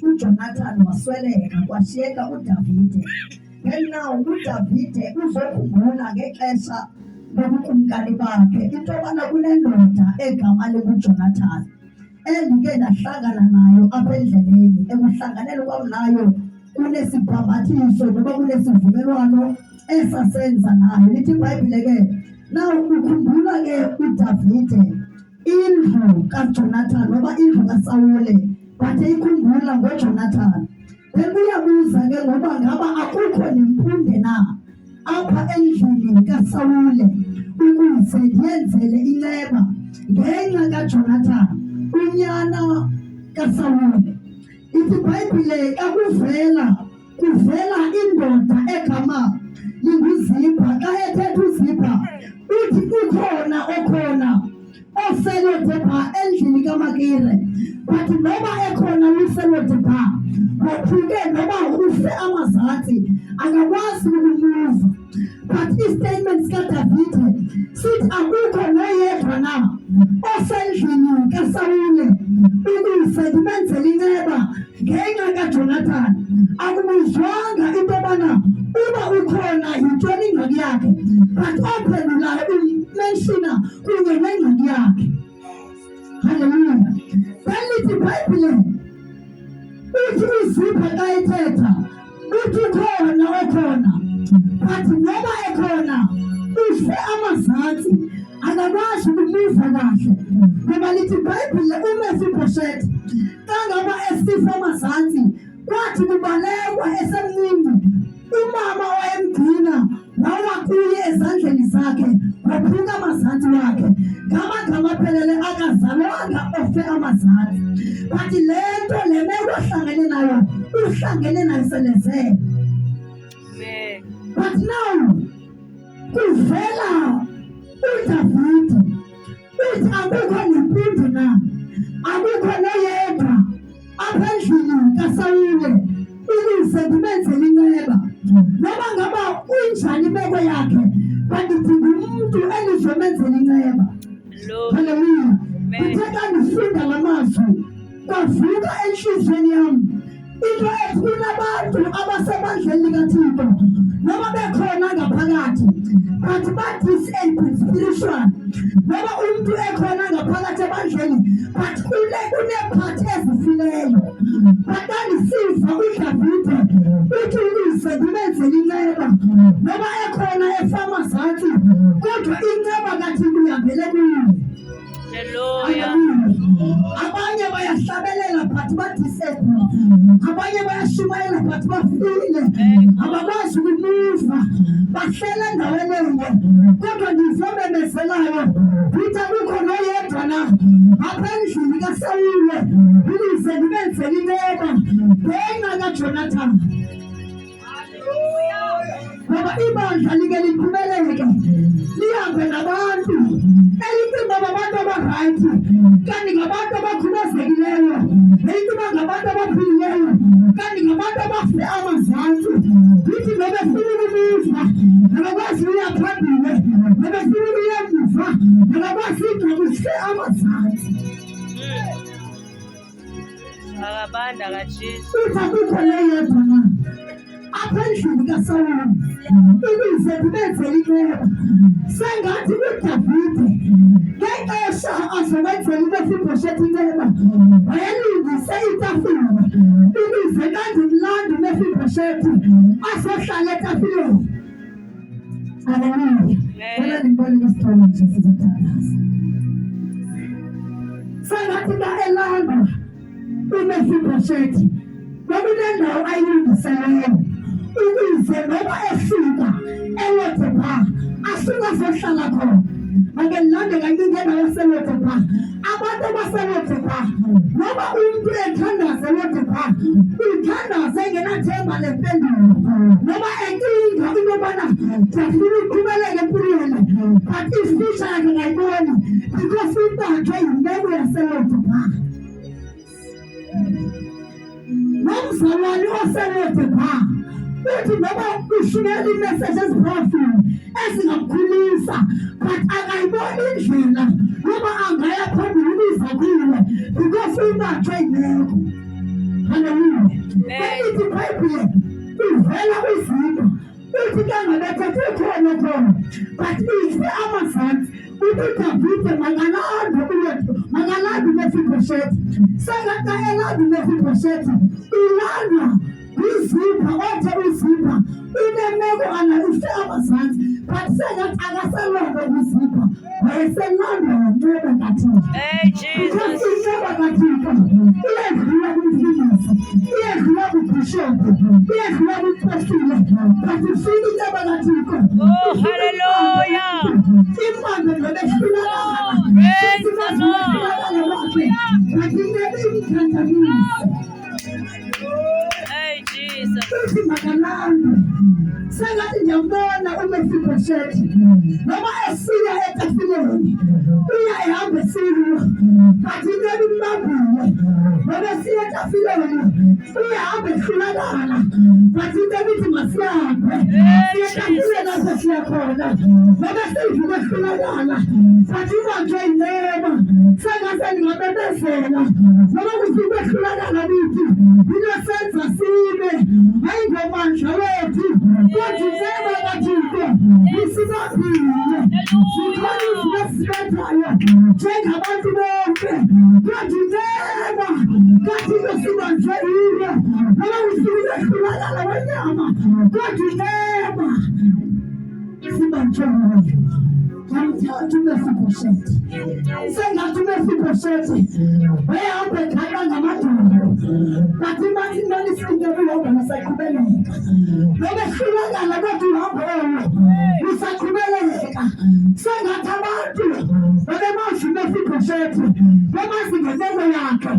uJonathan wasweleka kwashiyeka uDavide. Then now uDavide uzokhumbula ngexesha lobukumkani bakhe into yobana kunendoda egama linguJonathan endike ndahlangana nayo apha endleleni. Ekuhlanganeni kwam nayo kunesibhambathiso noba kunesivumelwano esasenza nayo. Lithi iBhayibhile ke, now ukhumbula ke uDavide indlu kaJonathan noba indlu kaSawule bathe ikhumbula ngoJonathan. Then uyabuza ke ngoba ngaba akukho nempunde na apha endlini kaSawule ukuze ndiyenzele inceba ngenxa kaJonathan unyana kaSawule. Ithi iBhayibhile kuvela indoda egama linguZibha. Xa ethetha uZibha uthi ukhona okhona oselodepha endlini kaMakire, but noba ekhona uselodepha ngophuke noba ufe amazantsi akakwazi ukumuva. But istatement kaDavide sithi akukho noyedwa na osendlini kaSawule ukuze ndimenzele inceba ngenxa kaJonathan. Akubuzwanga into yobana uba ukhona yintoni ingxaki yakhe, but ophendulayo umenshina kunye nengxaki yakhe. Haleluya. Belithi iBhayibhile uthi uZibha xa ethetha uthi ukhona okhona, but noba ekhona ufe amazantsi akakwazi ukumuva kahle. Ngoba lithi iBhayibhile uMefibhoshethi xa ngaba esifa amazantsi kwathi kubalekwa esemncinci, umama owayemgcina wawa kuye ezandleni zakhe waphuka amazantsi wakhe. Ngamagama aphelele akazalwanga ofe amazantsi, but le nto le meko ohlangene nayo uhlangene nayo selezele. But now kuvela uDavide uthi akukho nempundu na, akukho noyedwa apha endlini kaSawule ukuze ndimenzele inceba. Noba ngaba unjani imeko yakhe, but ndidinga umntu endizomenzela inceba. Haleluya. Kuthe xa ndifunda la mazwi kwavuka entliziyweni yam into ethi kunabantu abasebandleni likaThixo noba bekhona ngaphakathi but ba-disabled spiritual. Noba umntu ekhona ngaphakathi ebandleni but kuneephathi ezifileyo. But xa ndisiva uDavide uthi ukuze ndimenzele inceba noba ekhona efe amazantsi kodwa inceba kaThixo ihambele kuye. Abanye bayahlabelela but ba-disabled, abanye bayashumayela but bafile, abakwazi ukumuva, bahlele endaweni enye. Kodwa ndizomemezelayo ndithi akukho noyedwa na apha endlini kaSawule ukuze ndimenzele inceba ngenxa kaJonathan. Ngoba ibandla like liphumeleke lihambe nabantu elicinga babantu abarayithi kanti ngabantu abakhubazekileyo, elicinga ngabantu abaphilileyo kanti ngabantu abafe amazantsi. Lithi nobefuna ukumuva nabakwazi uya phambile, nobefuna ukuya muva nabakwazi ufe amazantsi. Akabanda kaJesu. Uthi akukho noyedwa na apha endlini kaSawule ukuze ndimenzele inceba. Sengathi uDavide ngexesha azomenzela uMefibhoshethi inceba wayelungise itafile ukuze xa ndimlanda uMefibhoshethi azohlala etafileni. Haleluya. Wena ndibone isithombe nje sizothandaza. Sengathi xa elanda uMefibhoshethi kwakunendawo ayilungiseleyo ukuze noba efika eLodepha asuka azohlala khona. Ake ndilande kancinci endawo yaseLodepha. Abantu abaseLodepha noba umntu ethandaza eLodepha uthandaza engenathemba lempendulo, noba ecinga into yobana ndiyafuna uqhubeleka empilweni but ifisha yakhe ngayiboni because ubanjwe yimeko yaseLodepha. Nomzalwane oseLodepha uthi noba ushiyela iimesseji eziphafini ezingamkhulisa but akayiboni indlela noba angaya phambili ukuze kuwe because ubanjwe yimeko. Hallelujah. Ithi iBhayibhile ivela kwizipho uthi kangabethethe khona khona but ise amazansi uthi uDavide makalanda uMefibhoshethi sekaka elanda uMefibhoshethi ulandwa izipha othe uzipha unemeko analise amazansi but sengathi akaselonge uzipha wayeselanda ngcwebe kaThixo. Jesus. Incwebe kaThixo iyadlula kumfundisi iyadlula kubhishophu iyadlula kuProfile but ufika incwebe kaThixo. Oh, hallelujah. Imandla ngebehlulakala Praise the Lord. but ingeke imthandanise. Hey, Jesus. Uthi makalanda sengathi ngiyambona uMefibhoshethi noma esiya etafuleni uya ehamba esiliwa but ingeke imbambile noma esiya etafuleni uya ehamba ehlulakala but ingeke ithi masihambe etafuleni apho siya khona noma seyidlula ehlulakala but ibanjwe inema sengathi ndingabebezela noma kufika ehlulakala kithi inesenza sibe hayi ngomandla wethu kodwa inema kaThixo isibaphile sikhona izinto esibethayo njengabantu bonke kodwa inema kaThixo sibanjwe yiyo noma kufika ehlulakala wenyama kodwa inema sibanjwe yiyo. Ngamthatha uMefibhoshethi sengathi uMefibhoshethi wayehamba ekhala ngamadolo but imali isikele uhamba nasaqhubeleka noma ehlulakala kodwa uhamba usaqhubeleka sengathi abantu babemazi uMefibhoshethi bemazi ngemeko yakhe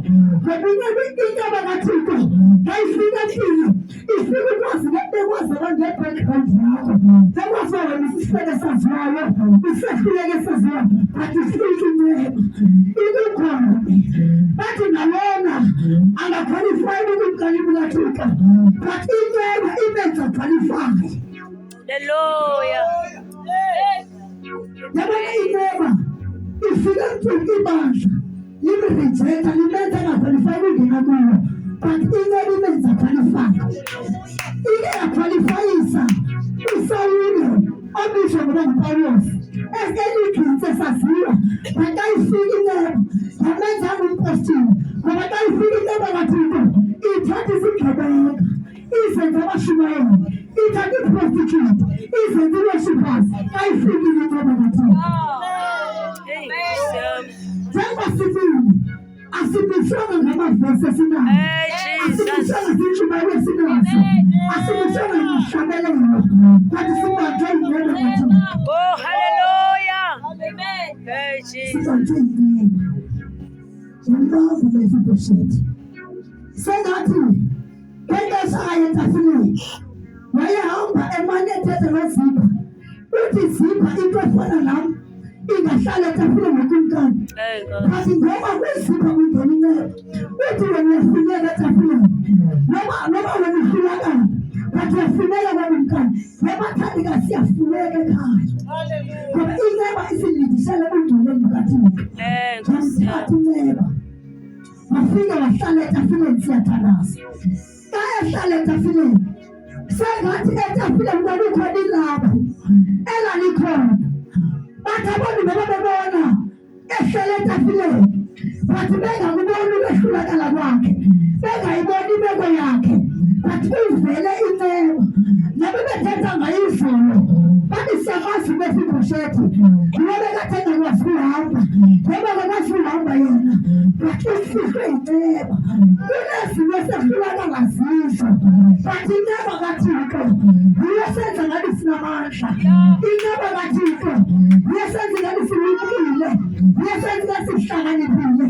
ngeminye incwebe kaThixo ngayifika empini ifika ukwazi bekwazi abantu nge-background yakho bekwazi wena isihleke saziwayo isehluleke saziwayo but ifika incwebe ikukhona bathi nalona angaqualify ukukalibu kaThixo but incwebe ibenza qualify. Hallelujah. Yabona incwebe ifika empini ibandla limrejecta limenza angaqualify ukungena kuyo but incwebe ibenza qualify. Ike yaqqualifyisa uSawule obizwa ngoba nguPawulos eseligcitse saziwa but ayifika incwebe yamenza ngumpostile ngoba ayifika incwebe kaThixo ithatha izigebenga izenza abashumayeli ithatha iprostitute izenza i-worshippers ayifika incwebe kaThixo. Njengoba sibili asibishanga ngamavesi esinayo asibishanga zintshumayelo esinazo asibishanga ngishabelelo kanti sibanjwe incwebe kaThixo. Oh, hallelujah. Hey, Jesus. Sibanjwe incwebe yambamba uMefibhoshethi sengathi ngexesha ayetafuleni wayehamba emane ethetha noZipha uthi Zipha into efana nam ingahlala etafuleni ngokumkani Hey, God. but ngoba kwiZipha kungena incwebe uthi wena uyafuneka etafuleni noma wena uhlulakala but uyafuneka ngokumkani nebathandikazi siyafuneka ekhaya ngoba incwebe isilindisele ungcweleni bukaThixo. Hey, Ngamthatha incwebe wafika wahlala etafuleni siyathandaza kayahlala etafuleni sengathi etafuleni kwakukhona ilaphu elalikhona bathi abantu bebabebona ehlala etafuleni but bengakuboni ukwehlulakala kwakhe bengayiboni imeko yakhe but kuvele incwebe nabebethetha ngayo izolo bathi siyakwazi uMefibhoshethi ngoba kathenga kwazi ukuhamba ngoba kakwazi ukuhamba yena but ufihlwe incwebe kunezinto esehlulakala zizo but incwebe kaThixo iyesenza ngathi sinamandla incwebe kaThixo iyesenza ngathi silumkile iyesenza ngathi sihlakaniphile